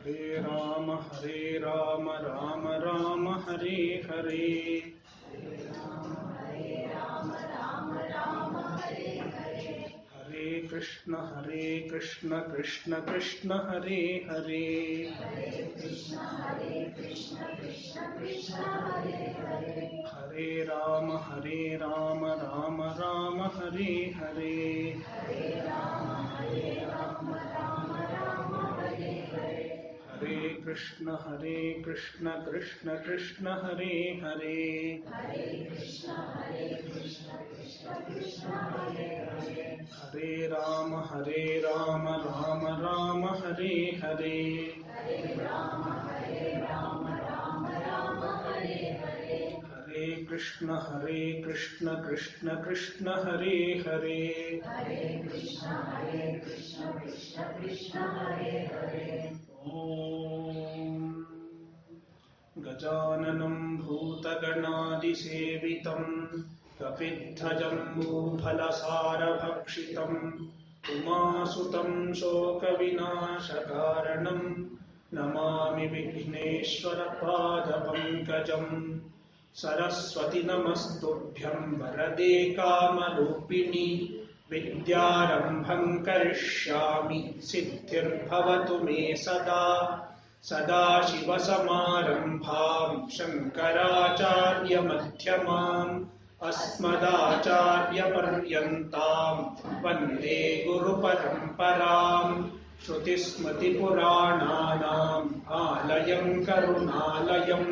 Hare Rama, Rama Rama, Hare Hare. Hare Krishna, Krishna Krishna, Hare Hare. Hare Rama, Rama Rama, Hare Hare. Hare Krishna, Krishna Krishna, Hare Hare. Hare Rama, Rama Rama, Hare Hare. Hare Krishna, Krishna Krishna, Hare Hare. Om Gajananam Bhutaganadi Sevitam Kapitthajambu Phalasarabhakshitam Umasutam Shokavinashakaranam Namami Vigneshwara Padapankajam Saraswati Namastubhyam Varade Kamarupini Vidyarambham Karishyami Siddhir Bhavatu Me Sada Sadashivasamarambham Shankaracharya Madhyamam Asmadacharya Paryantam Vande Guru Paramparam Shrutismati Purananam Alayam Karunalayam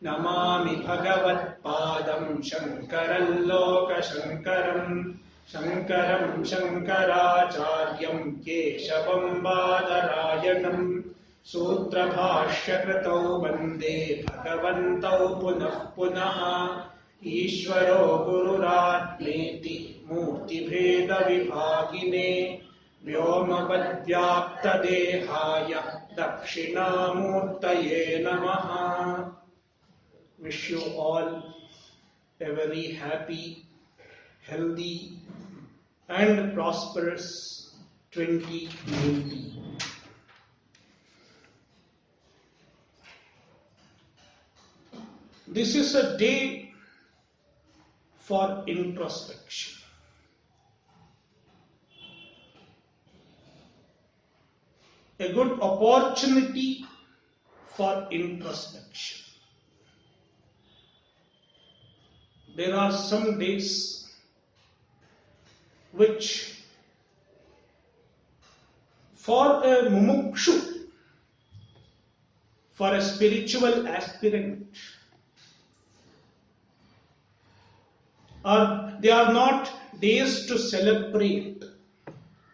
Namami Bhagavat Padam Shankaralloka Shankaram Shankaram Shankaracharyam Keshavam Badarayanam Sutra Bhashya Kritau Vande Bhagavantau Punah Punah Ishvaro Gururatmeti Murti Bheda Vibhagine Vyoma Vadvyapta Dehaya Dakshinamurtaye Namaha. Wish you all a very happy, healthy and prosperous 2020. This is a day for introspection. A good opportunity for introspection. There are some days which, for a mumukshu, for a spiritual aspirant, they are not days to celebrate.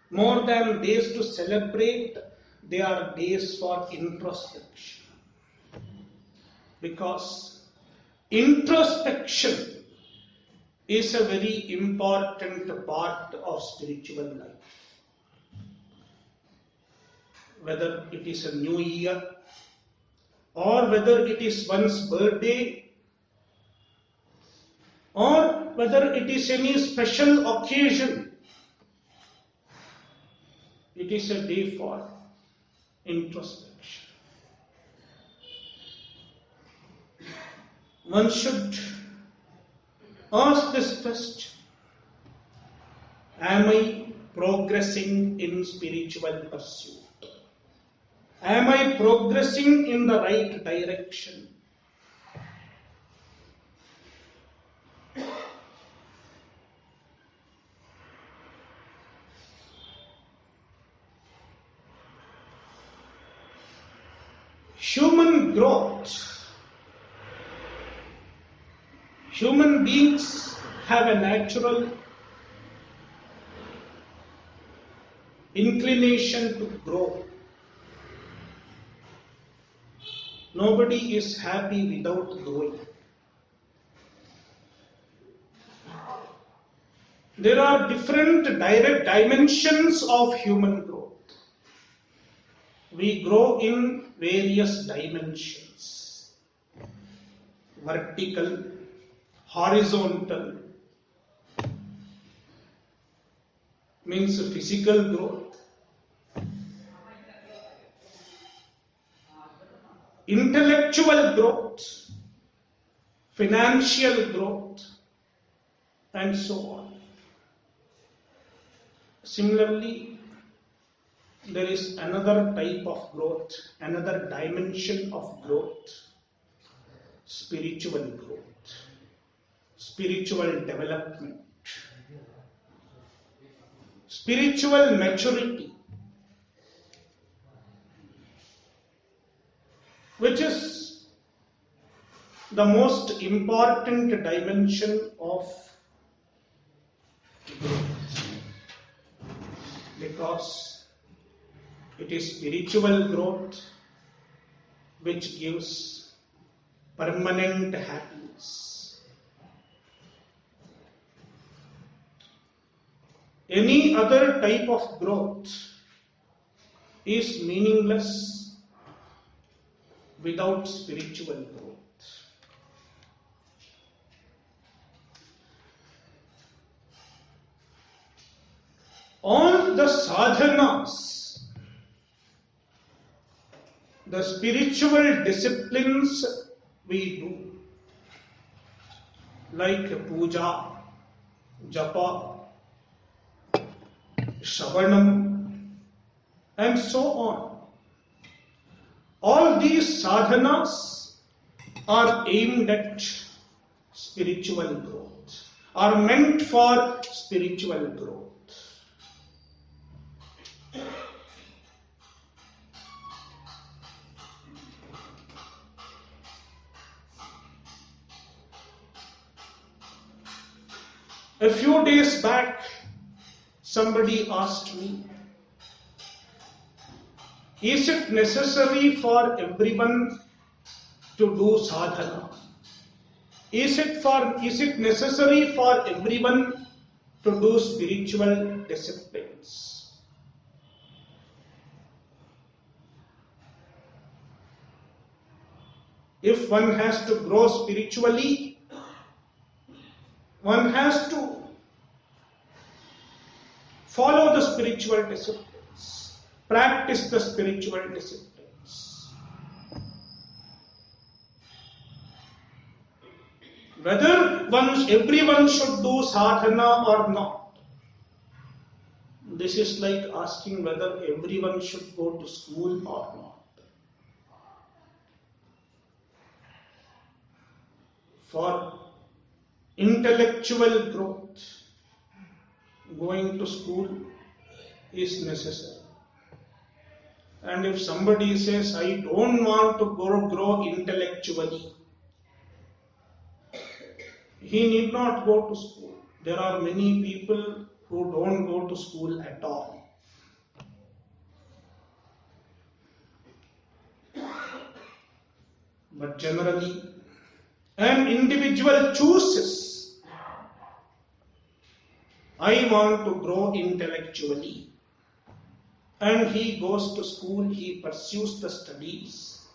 More than days to celebrate, they are days for introspection. Because introspection is a very important part of spiritual life. Whether it is a new year or whether it is one's birthday or whether it is any special occasion, it is a day for introspection. One should ask this question: am I progressing in spiritual pursuit? Am I progressing in the right direction? Human growth. Human beings have a natural inclination to grow. Nobody is happy without growing. There are different direct dimensions of human growth. We grow in various dimensions: vertical, horizontal, means physical growth, intellectual growth, financial growth, and so on. Similarly, there is another type of growth, another dimension of growth, spiritual growth, spiritual development, spiritual maturity, which is the most important dimension of growth, because it is spiritual growth which gives permanent happiness. Any other type of growth is meaningless without spiritual growth. All the sadhanas, the spiritual disciplines we do, like puja, japa, shravanam, and so on. All these sadhanas are aimed at spiritual growth, are meant for spiritual growth. A few days back, somebody asked me, is it necessary for everyone to do sadhana? Is it necessary for everyone to do spiritual disciplines? If one has to grow spiritually, one has to follow the spiritual disciplines, practice the spiritual disciplines. Whether everyone should do sadhana or not, this is like asking whether everyone should go to school or not. For intellectual growth, going to school is necessary. And if somebody says, I don't want to grow intellectually, he need not go to school. There are many people who don't go to school at all. But generally, an individual chooses, I want to grow intellectually, and he goes to school, he pursues the studies.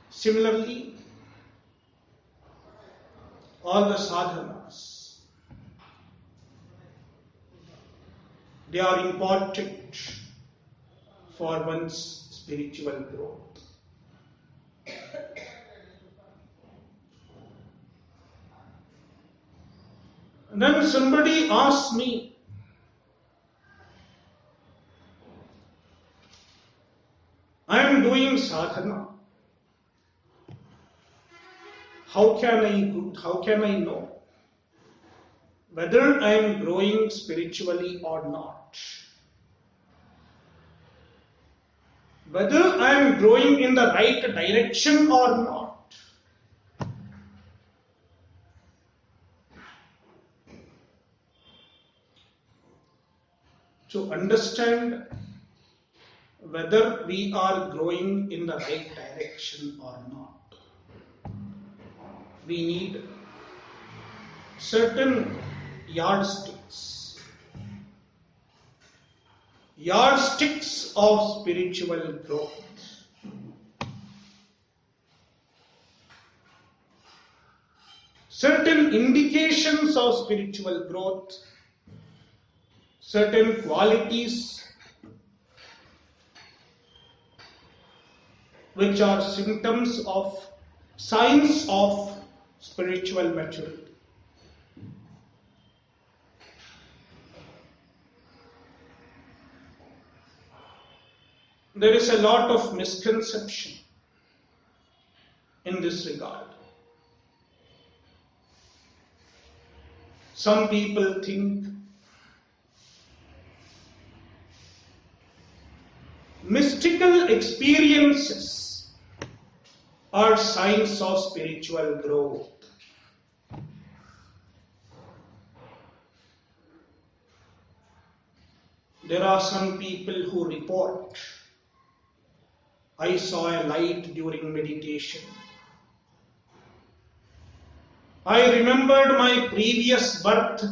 Similarly, all the sadhanas, they are important for one's spiritual growth. And then somebody asked me, I am doing sadhana. How can I know whether I am growing spiritually or not? Whether I am growing in the right direction or not? To understand whether we are growing in the right direction or not, we need certain yardsticks of spiritual growth. Certain indications of spiritual growth, certain qualities which are symptoms of signs of spiritual maturity. There is a lot of misconception in this regard. Some people think mystical experiences are signs of spiritual growth. There are some people who report, I saw a light during meditation. I remembered my previous birth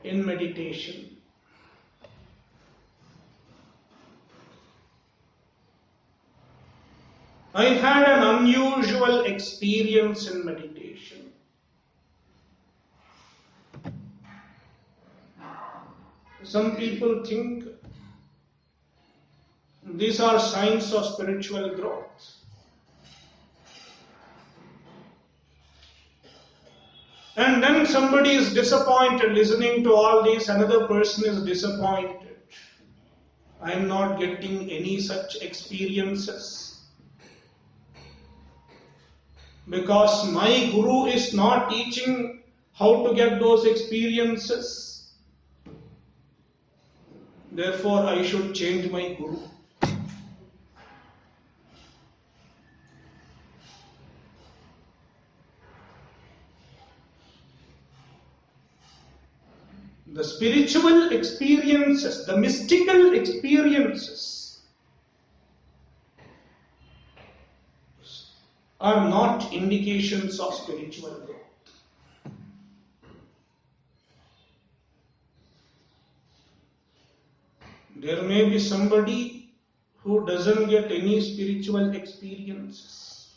in meditation. I had an unusual experience in meditation. Some people think these are signs of spiritual growth. And then somebody is disappointed listening to all this, another person is disappointed. I am not getting any such experiences. Because my guru is not teaching how to get those experiences. Therefore, I should change my guru. The spiritual experiences, the mystical experiences are not indications of spiritual growth. There may be somebody who doesn't get any spiritual experiences,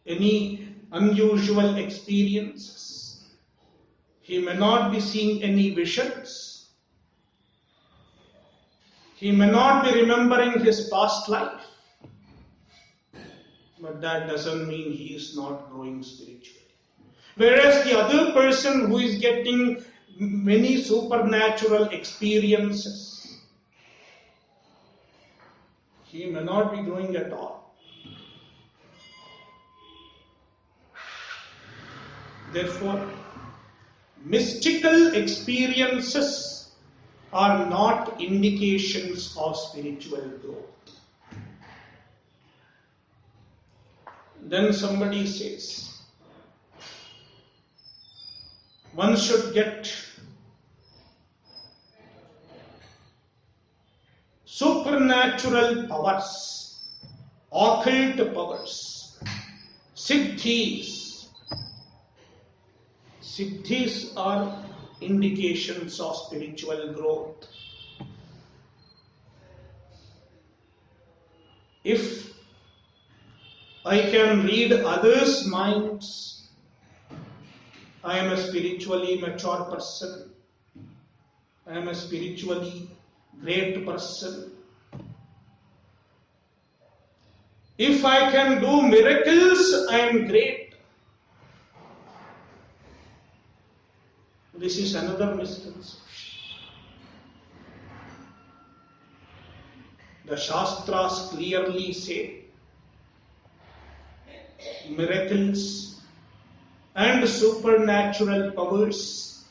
any unusual experiences. He may not be seeing any visions. He may not be remembering his past life. But that doesn't mean he is not growing spiritually. Whereas the other person who is getting many supernatural experiences, he may not be growing at all. Therefore, mystical experiences are not indications of spiritual growth. Then somebody says, one should get supernatural powers, occult powers, siddhis. Siddhis are indications of spiritual growth. If I can read others' minds, I am a spiritually mature person. I am a spiritually great person. If I can do miracles, I am great. This is another misconception. The Shastras clearly say miracles and supernatural powers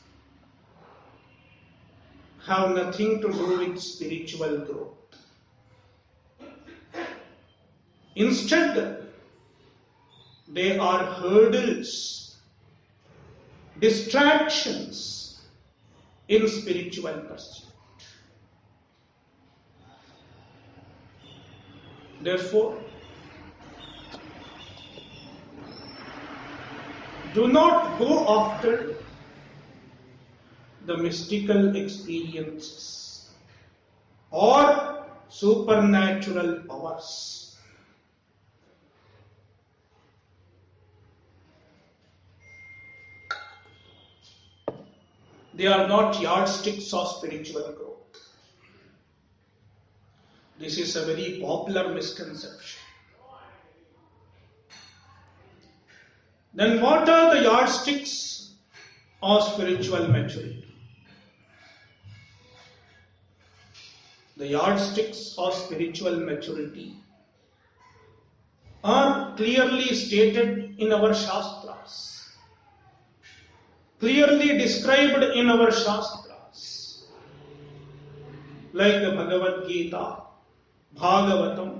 have nothing to do with spiritual growth. Instead, they are hurdles, distractions in spiritual pursuit. Therefore, do not go after the mystical experiences or supernatural powers. They are not yardsticks of spiritual growth. This is a very popular misconception. Then what are the yardsticks of spiritual maturity? The yardsticks of spiritual maturity are clearly stated in our Shastras, clearly described in our Shastras, like the Bhagavad Gita, Bhagavatam.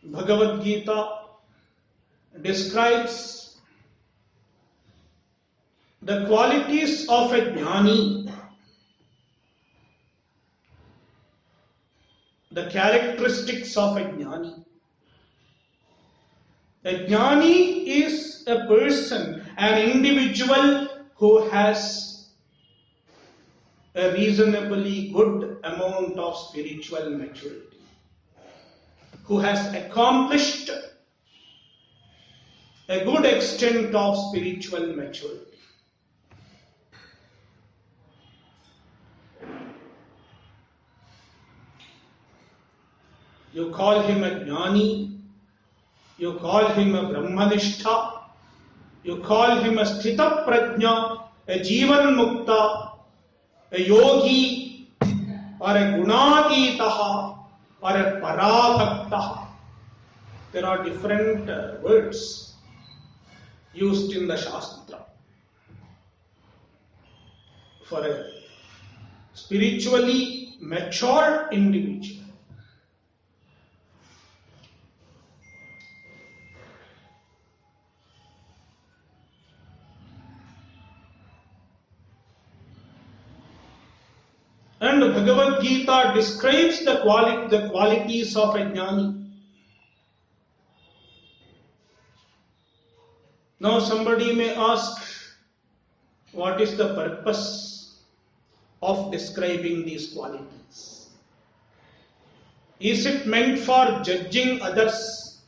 Bhagavad Gita describes the qualities of a jnani, the characteristics of a jnani. A jnani is a person, an individual who has a reasonably good amount of spiritual maturity, who has accomplished a good extent of spiritual maturity. You call him a jnani, you call him a brahmanishtha, you call him a sthita prajna, a jivan mukta, a yogi, or a gunatitaha, or a parabhaktaha. There are different words used in the Shastra for a spiritually mature individual. And Bhagavad Gita describes the qualities of a jnani. Now somebody may ask, what is the purpose of describing these qualities? Is it meant for judging others,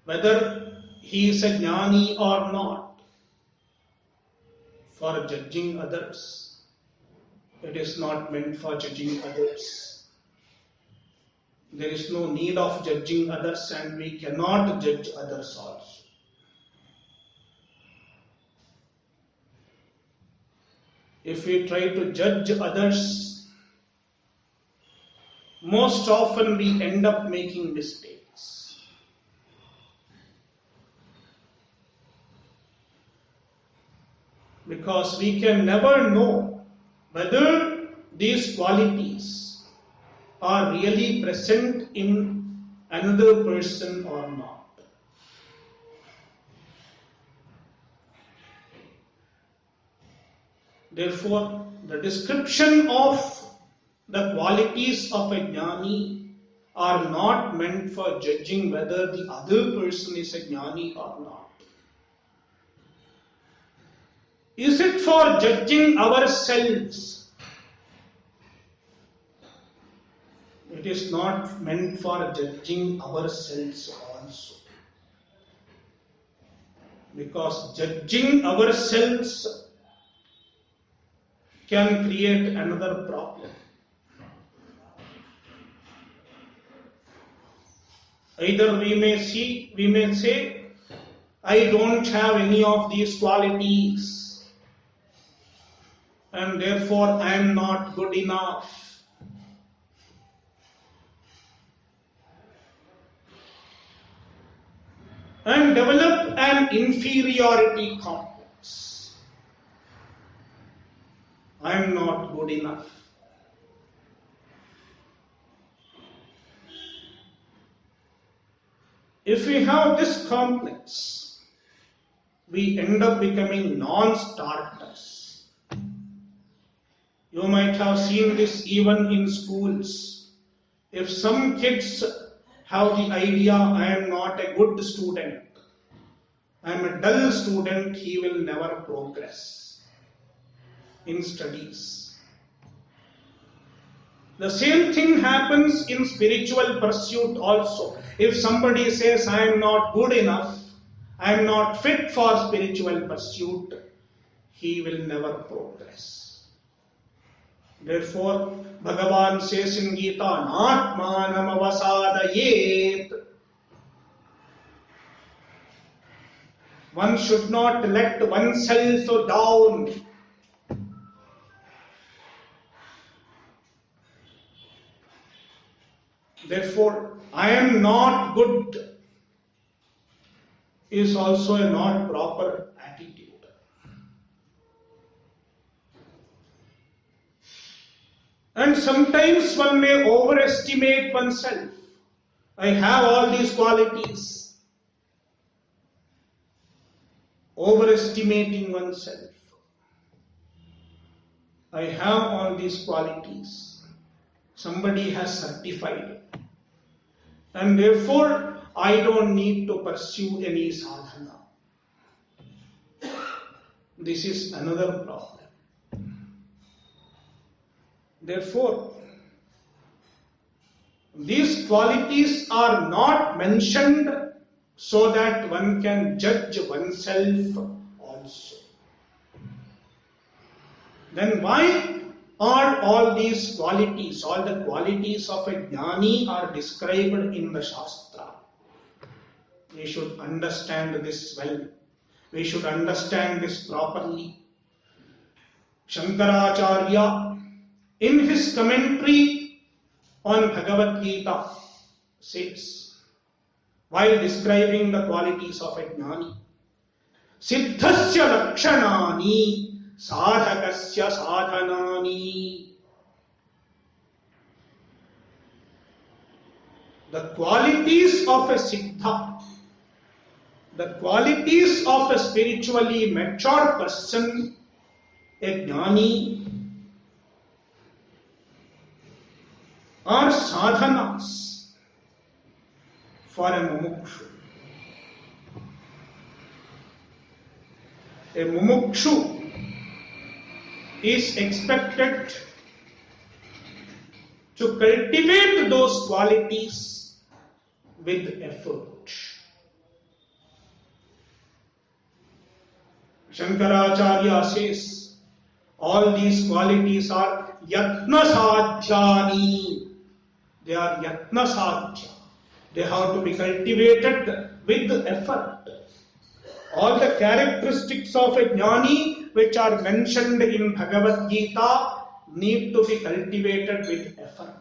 whether he is a jnani or not? For judging others. It is not meant for judging others. There is no need of judging others, and we cannot judge others also. If we try to judge others, most often we end up making mistakes. Because we can never know whether these qualities are really present in another person or not. Therefore, the description of the qualities of a jnani are not meant for judging whether the other person is a jnani or not. Is it for judging ourselves? It is not meant for judging ourselves also. Because judging ourselves can create another problem. Either we may say, I don't have any of these qualities, and therefore I am not good enough. And develop an inferiority complex. I am not good enough. If we have this complex, we end up becoming non-starters. You might have seen this even in schools. If some kids have the idea, I am not a good student, I am a dull student, he will never progress in studies. The same thing happens in spiritual pursuit also. If somebody says, I am not good enough, I am not fit for spiritual pursuit, he will never progress. Therefore, Bhagavan says in Gita, Natmanam avasadayet. One should not let oneself down. Therefore, I am not good is also a not proper attitude. And sometimes one may overestimate oneself. I have all these qualities. Overestimating oneself. I have all these qualities. Somebody has certified. And therefore, I don't need to pursue any sadhana. This is another problem. Therefore, these qualities are not mentioned so that one can judge oneself also. Then why are all these qualities, all the qualities of a jnani are described in the Shastra? We should understand this well. We should understand this properly. Shankaracharya, in his commentary on Bhagavad Gita, says, while describing the qualities of a jnani, Siddhasya lakshanani sadhakasya sadhanani. The qualities of a siddha, the qualities of a spiritually mature person, a jnani, are sadhanas for a mumukshu. A mumukshu is expected to cultivate those qualities with effort. Shankaracharya says, all these qualities are yatna sadhyani. They are yatna sadhya. They have to be cultivated with effort. All the characteristics of a jnani which are mentioned in Bhagavad Gita need to be cultivated with effort.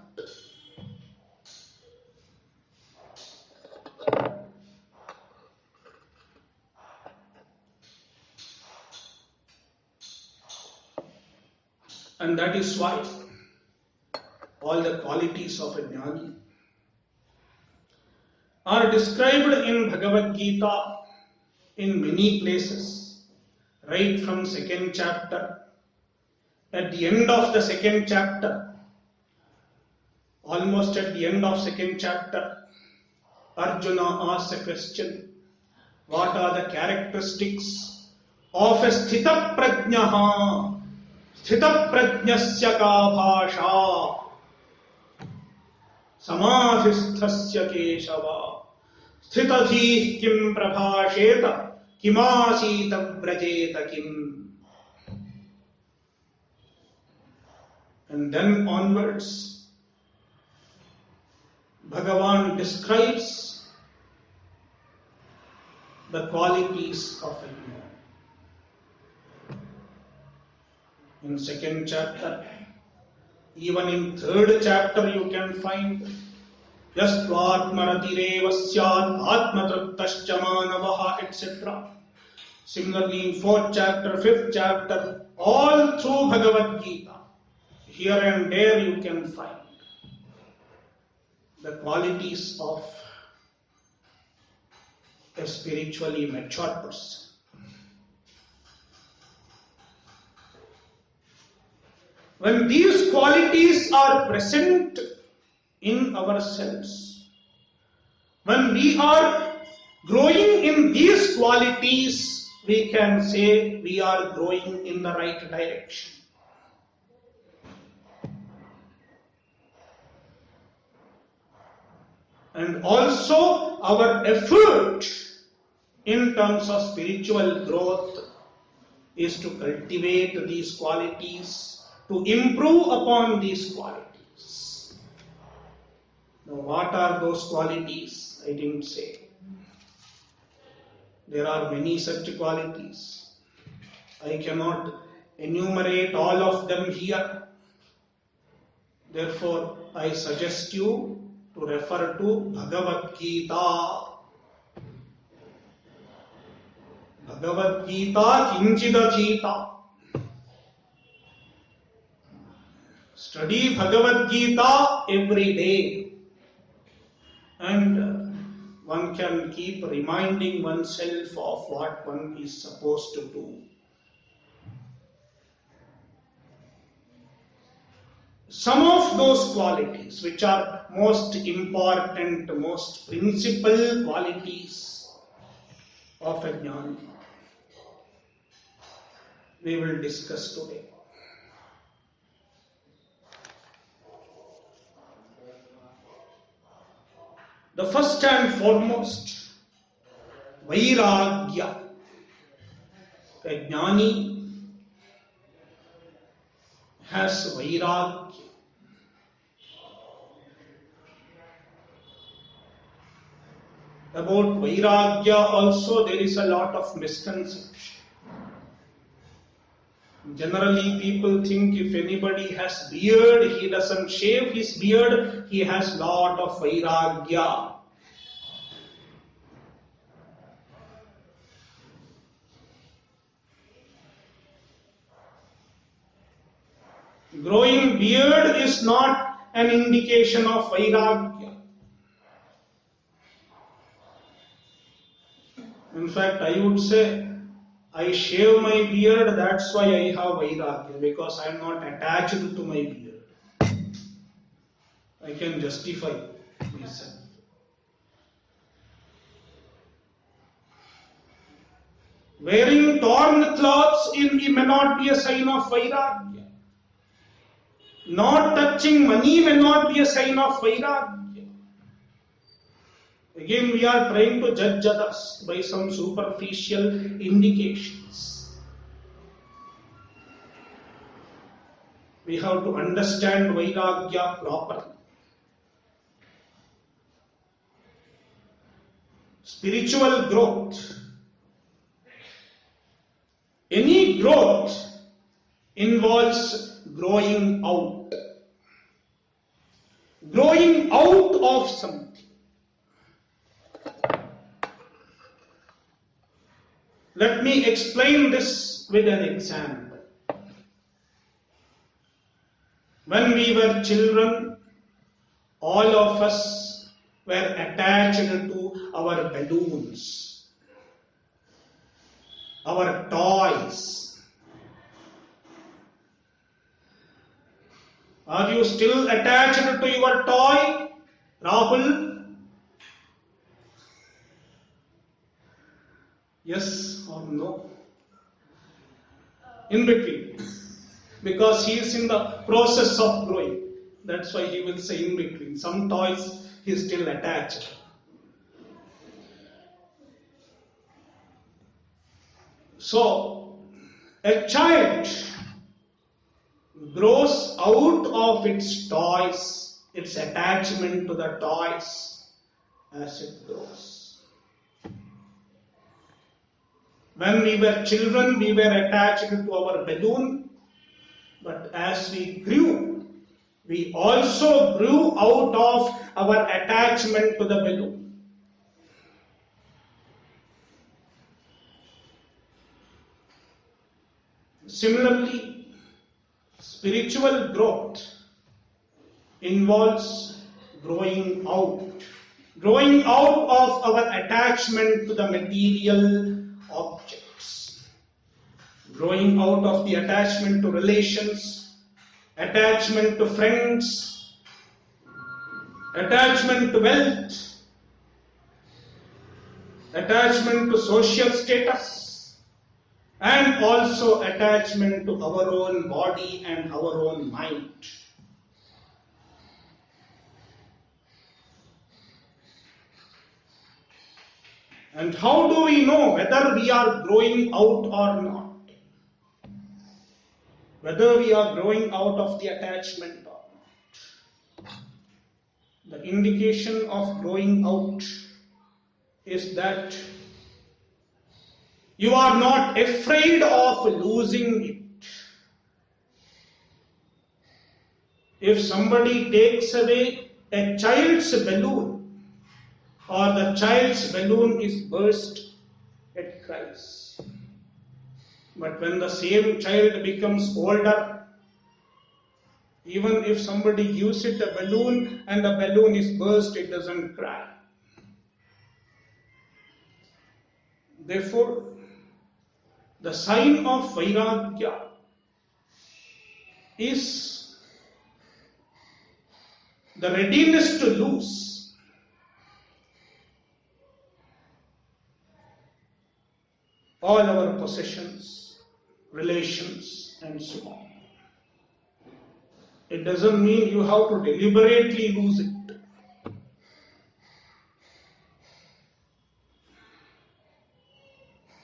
And that is why all the qualities of a jnani are described in Bhagavad Gita in many places, right from second chapter. At the end of the second chapter, almost at the end of second chapter, Arjuna asks a question, what are the characteristics of a sthita prajnaha? Sthita prajnasya ka bhasha samadhisthasya keshava sthitadhi kim prabhasheta kimasita vrajeta kim. And then onwards, Bhagavan describes the qualities of a man. In second chapter, even in third chapter you can find Yastvatmaratirev syat atmatraptascha manavaha, etc. Similarly in fourth chapter, fifth chapter, all through Bhagavad Gita, here and there you can find the qualities of a spiritually mature person. When these qualities are present in ourselves, when we are growing in these qualities, we can say we are growing in the right direction. And also our effort in terms of spiritual growth is to cultivate these qualities to improve upon these qualities. Now, what are those qualities? I didn't say. There are many such qualities. I cannot enumerate all of them here. Therefore, I suggest you to refer to Bhagavad Gita. Bhagavad Gita Kinchidachita. Study Bhagavad Gita every day. And one can keep reminding oneself of what one is supposed to do. Some of those qualities which are most important, most principal qualities of a jnani, we will discuss today. The first and foremost, Vairagya. A jnani has Vairagya. About Vairagya also there is a lot of misconception. Generally people think if anybody has beard, he doesn't shave his beard, he has lot of Vairagya. Growing beard is not an indication of Vairagya. In fact, I would say, I shave my beard, that's why I have Vairagya, because I am not attached to my beard. I can justify myself. Wearing torn clothes may not be a sign of Vairagya. Not touching money may not be a sign of Vairagya. Again, we are trying to judge others by some superficial indications. We have to understand Vairagya properly. Spiritual growth. Any growth involves growing out. Growing out of something. Let me explain this with an example. When we were children, all of us were attached to our balloons, our toys. Are you still attached to your toy, Rahul? Yes or no? In between. Because he is in the process of growing. That's why he will say in between. Some toys he is still attached. So, a child grows out of its toys, its attachment to the toys as it grows. When we were children, we were attached to our balloon, but as we grew, we also grew out of our attachment to the balloon. Similarly, spiritual growth involves growing out of our attachment to the material objects, growing out of the attachment to relations, attachment to friends, attachment to wealth, attachment to social status, and also attachment to our own body and our own mind. And how do we know whether we are growing out or not? whether we are growing out of the attachment or not. The indication of growing out is that you are not afraid of losing it. If somebody takes away a child's balloon, or the child's balloon is burst, it cries. But when the same child becomes older, even if somebody gives it a balloon and the balloon is burst, it doesn't cry. Therefore, the sign of Vairagya is the readiness to lose. All our possessions, relations, and so on. It doesn't mean you have to deliberately lose it.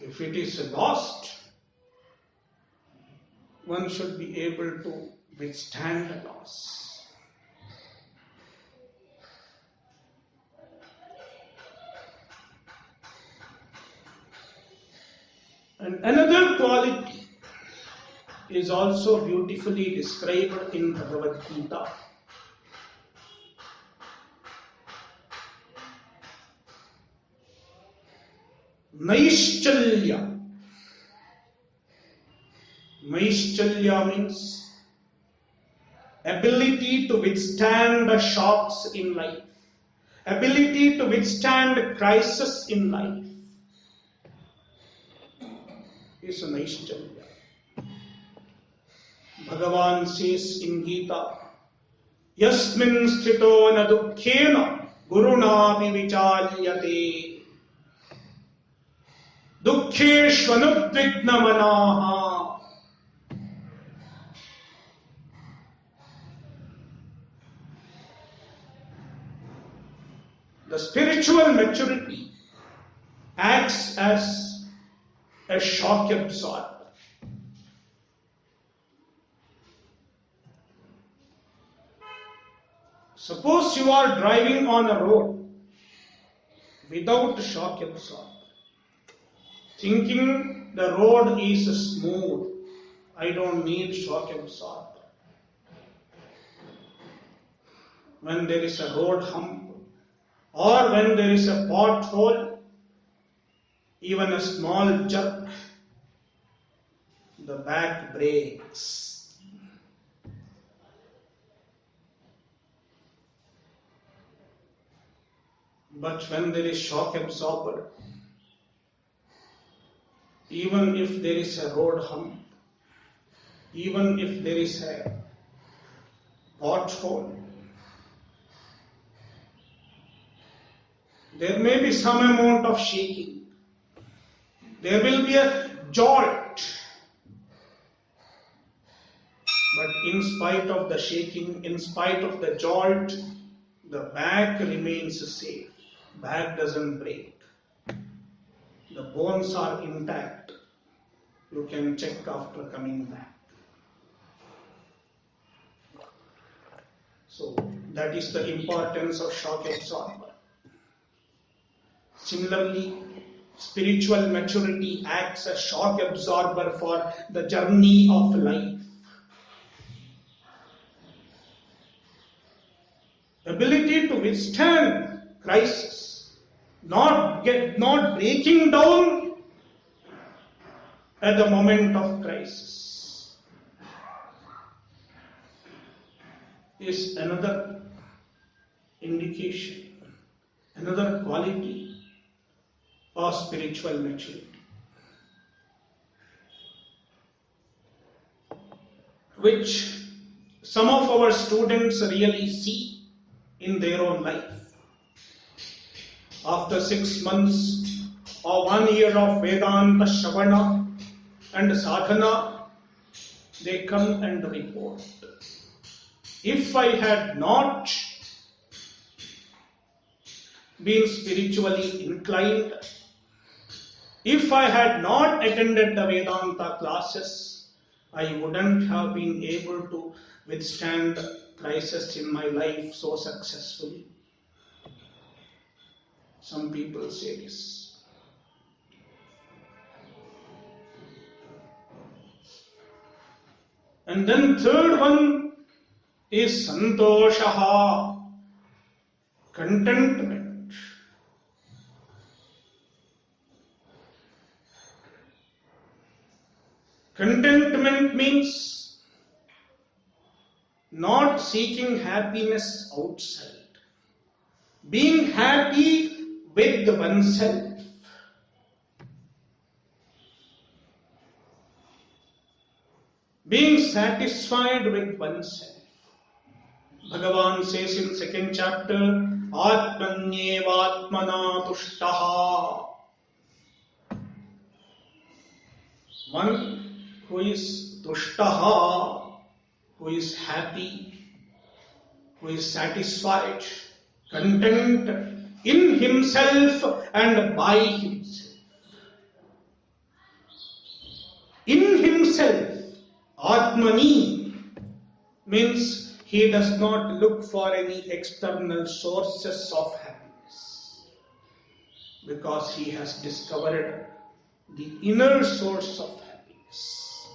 If it is lost, one should be able to withstand the loss. And another quality is also beautifully described in Bhagavad Gita. Naishchalya. Naishchalya means ability to withstand the shocks in life, ability to withstand crisis in life is a Naishchalya. Bhagavan says in Gita, Yasmin sthito na dukkhena gurunapi vichalyate dukkheshvanudvigna manaha. The spiritual maturity acts as a shock absorber. Suppose you are driving on a road without a shock absorber, thinking the road is smooth, I don't need shock absorber. When there is a road hump, or when there is a pothole, even a small jerk, the back breaks. But when there is shock absorber, even if there is a road hump, even if there is a pothole, there may be some amount of shaking. There will be a jolt. But in spite of the shaking, in spite of the jolt, the back remains safe. Back doesn't break. The bones are intact. You can check after coming back. So that is the importance of shock absorber. Similarly, spiritual maturity acts as shock absorber for the journey of life. Ability to withstand crisis, not breaking down at the moment of crisis, is another indication, another quality of spiritual maturity, which some of our students really see in their own life. After 6 months or 1 year of Vedanta Shravana and Sadhana, they come and report, if I had not been spiritually inclined, if I had not attended the Vedanta classes, I wouldn't have been able to withstand crisis in my life so successfully. Some people say this. And then third one is santoshaha, contentment. Contentment means not seeking happiness outside, being happy with oneself. Being satisfied with oneself. Bhagavan says in second chapter, Atmanyevatmana tushtaha. One who is tushtaha, who is happy, who is satisfied, content in himself and by himself. In himself, Atmani means he does not look for any external sources of happiness because he has discovered the inner source of happiness.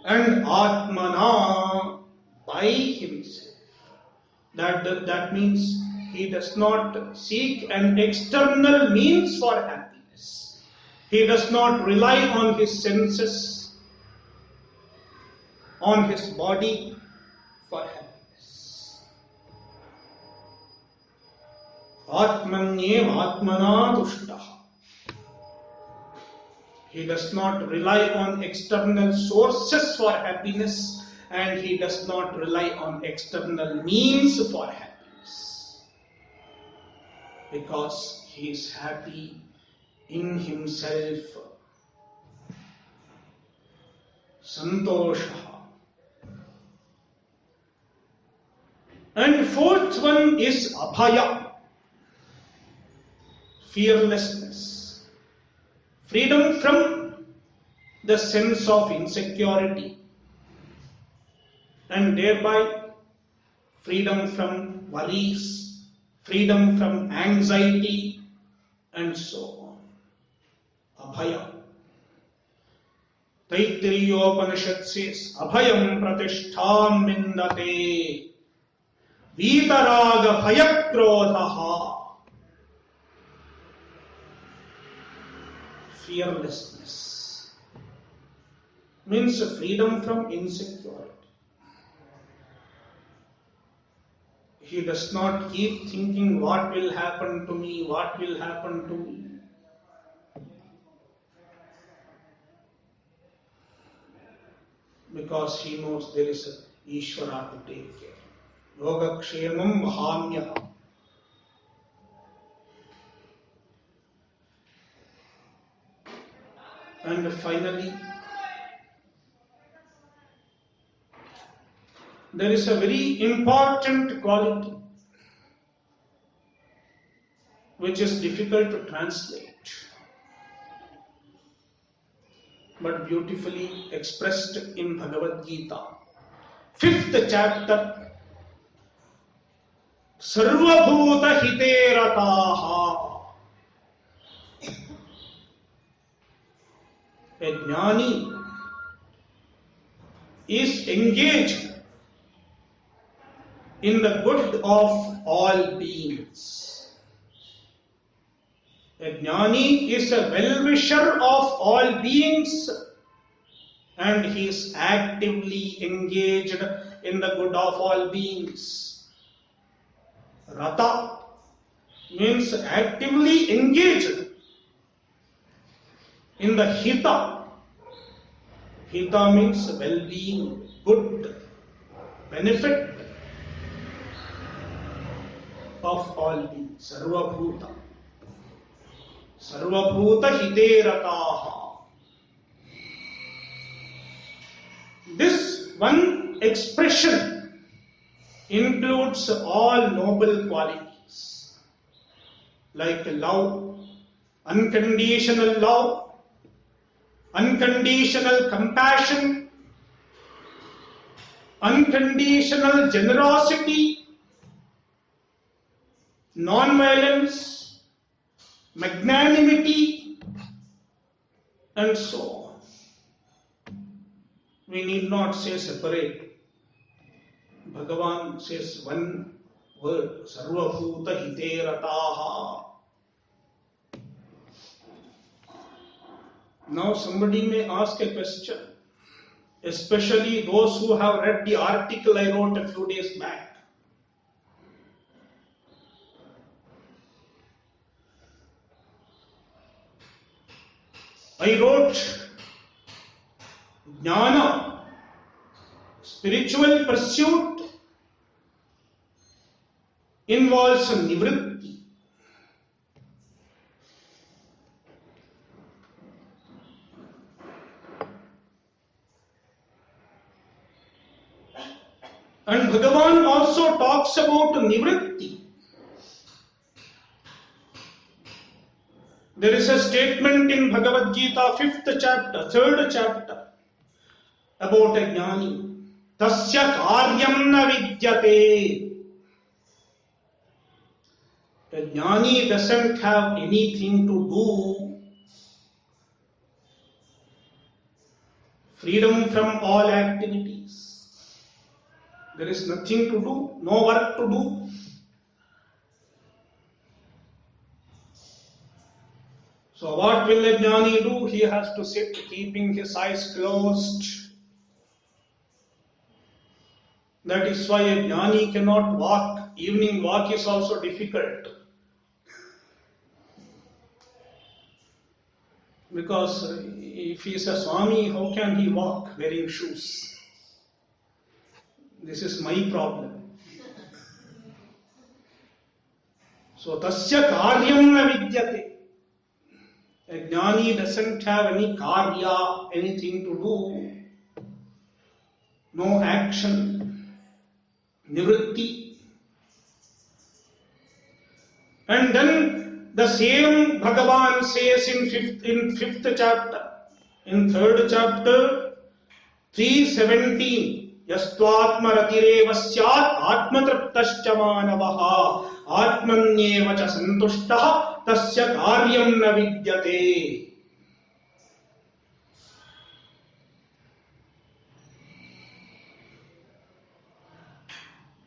And Atmana by himself. That means he does not seek an external means for happiness. He does not rely on his senses, on his body for happiness. Atmanyem atmana tushtaha. He does not rely on external sources for happiness, and he does not rely on external means for happiness. Because he is happy in himself. Santosha. And fourth one is abhaya, fearlessness, freedom from the sense of insecurity, and thereby freedom from worries, freedom from anxiety, and so on. Abhaya. Taittiriyopanishad says, Abhayam pratishtham mindate. Vitaraga bhayakrodhaha. Fearlessness means freedom from insecurity. He does not keep thinking what will happen to me, what will happen to me. Because he knows there is a Ishvara to take care. Yogakshemam vahamya. And finally, there is a very important quality which is difficult to translate, but beautifully expressed in Bhagavad Gita. 5th chapter. Sarvabhuta hite rataha. A jnani is engaged in the good of all beings. A jnani is a well-wisher of all beings, and he is actively engaged in the good of all beings. Rata means actively engaged in the hita. Hita means well-being, good, benefit of all beings. Sarvabhuta. Sarvabhuta hite rataha. This one expression includes all noble qualities like love, unconditional compassion, unconditional generosity, non-violence, magnanimity, and so on. We need not say separate. Bhagavan says one word, Sarvabhuta hite rataha. Now somebody may ask a question, especially those who have read the article I wrote a few days back. I wrote, Jnana, spiritual pursuit, involves nivritti. And Bhagavan also talks about nivritti. There is a statement in Bhagavad Gita, 5th chapter, 3rd chapter, about a jnani. Tasya karyam na vidyate. A jnani doesn't have anything to do. Freedom from all activities. There is nothing to do, no work to do. So what will a jnani do? He has to sit keeping his eyes closed. That is why a jnani cannot walk. Evening walk is also difficult. Because if he is a Swami, how can he walk wearing shoes? This is my problem. So, tasya karyam na vidyate. A jnani doesn't have any karya, anything to do. No action. Nivritti. And then the same Bhagavan says in 5th chapter, in 3rd chapter, 3:17. Yastvatmaratirev syat atmatraptascha manavaha atmanyeva cha santushtaha tasya karyam na vidyate.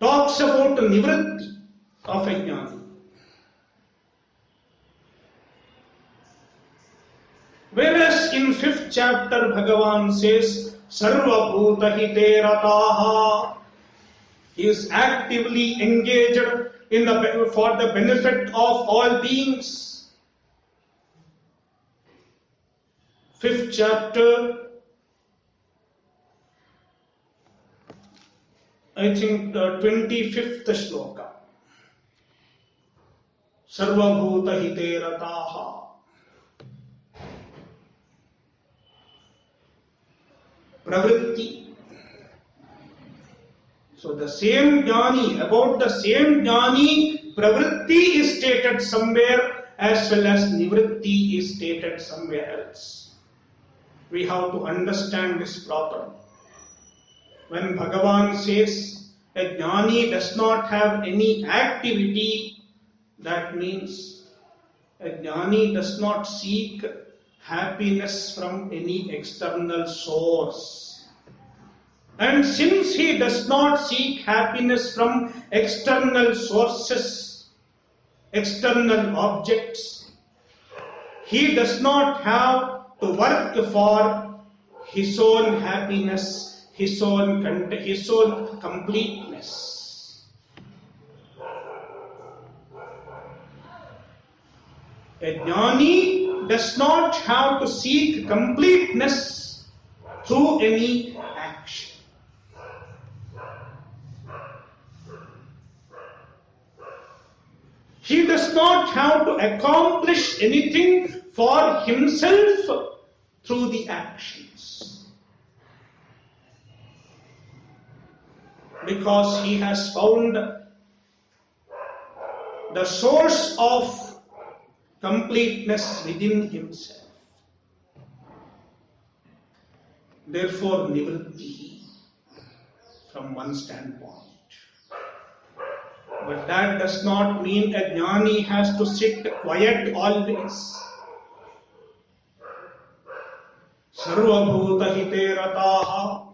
Talks about nivritti of a jnani. Whereas in 5th chapter Bhagavan says Sarvabhuta hite rataha. He is actively engaged for the benefit of all beings. 5th chapter, I think 25th shloka. Sarvabhuta hite rataha. Pravritti. So the same jnani, about the same jnani, pravritti is stated somewhere as well as nivritti is stated somewhere else. We have to understand this properly. When Bhagavan says a jnani does not have any activity, that means a jnani does not seek happiness from any external source. And since he does not seek happiness from external sources, external objects, he does not have to work for his own happiness, his own completeness. A jnani does not have to seek completeness through any action. He does not have to accomplish anything for himself through the actions. Because he has found the source of completeness within himself. Therefore, nivritti. from one standpoint. But that does not mean a jnani has to sit quiet always. Sarvabhuta hite rataha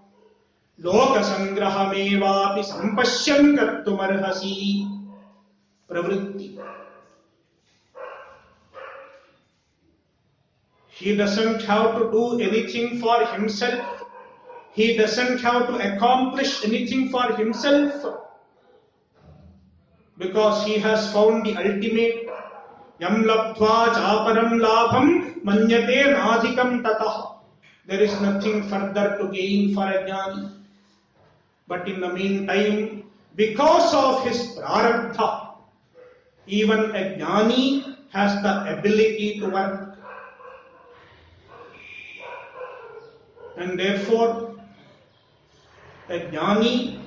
loka sangrahamevapi sampashyan kartumarhasi pravritti. He doesn't have to do anything for himself. He doesn't have to accomplish anything for himself, because he has found the ultimate. Yam labdva chaparam labham manyate nadhikam tatah. There is nothing further to gain for a jnani. But in the meantime, because of his prarabdha, even a jnani has the ability to work. And therefore, a jnani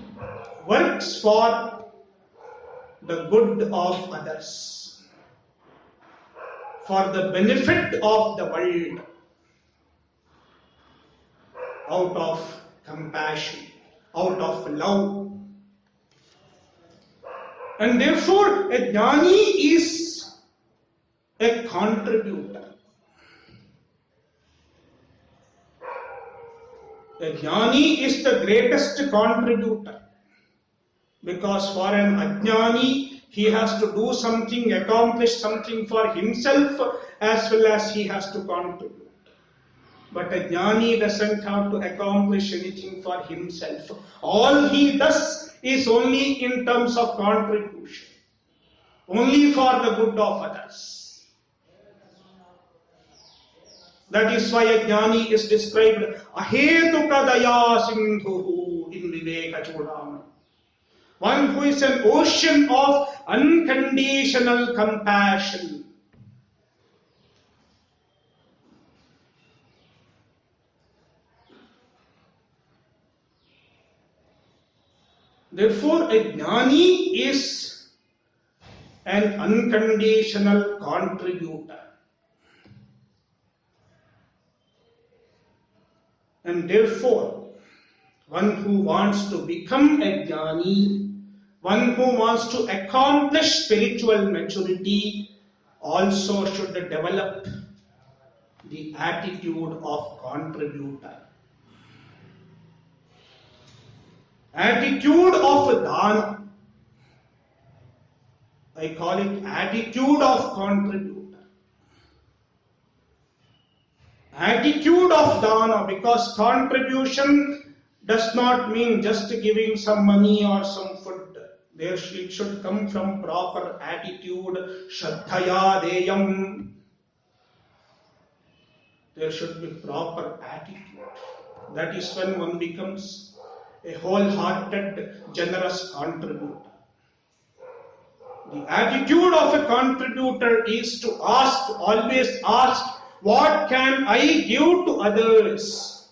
works for the good of others, for the benefit of the world, out of compassion, out of love. And therefore, a jnani is a contributor. The jnani is the greatest contributor, because for an ajnani, he has to do something, accomplish something for himself, as well as he has to contribute. But a jnani doesn't have to accomplish anything for himself. All he does is only in terms of contribution, only for the good of others. That is why a jnani is described ahetuka daya sindhu in Viveka Chudamani. One who is an ocean of unconditional compassion. Therefore, a jnani is an unconditional contributor. And therefore, one who wants to become a jnani, one who wants to accomplish spiritual maturity, also should develop the attitude of contributor. Attitude of dana. I call it attitude of contributor. Attitude of dana, because contribution does not mean just giving some money or some food. It should come from proper attitude. Shraddhaya deyam. There should be proper attitude. That is when one becomes a wholehearted, generous contributor. The attitude of a contributor is to ask, always ask, what can I give to others?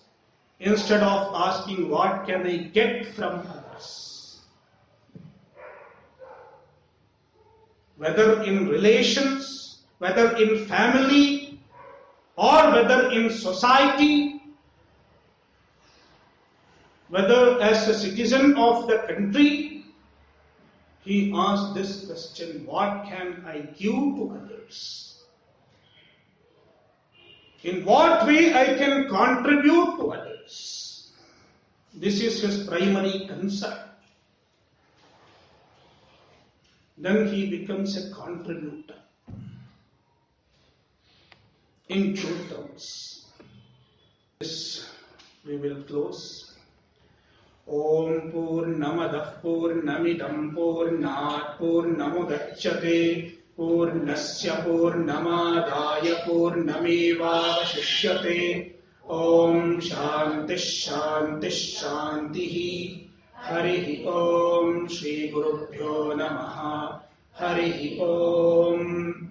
Instead of asking, what can I get from others? Whether in relations, whether in family, or whether in society, whether as a citizen of the country, he asked this question, what can I give to others? In what way I can contribute to others? This is his primary concern. Then he becomes a contributor. In true terms, this we will close. Om Purnamadah Purnamidam Purnat Purnamudachyate Purnasya Purnamadaya Purnamevavashishyate. Om Shanti Shanti Shanti. Harihi Om Shri Gurubhyo Namaha. Harihi Om.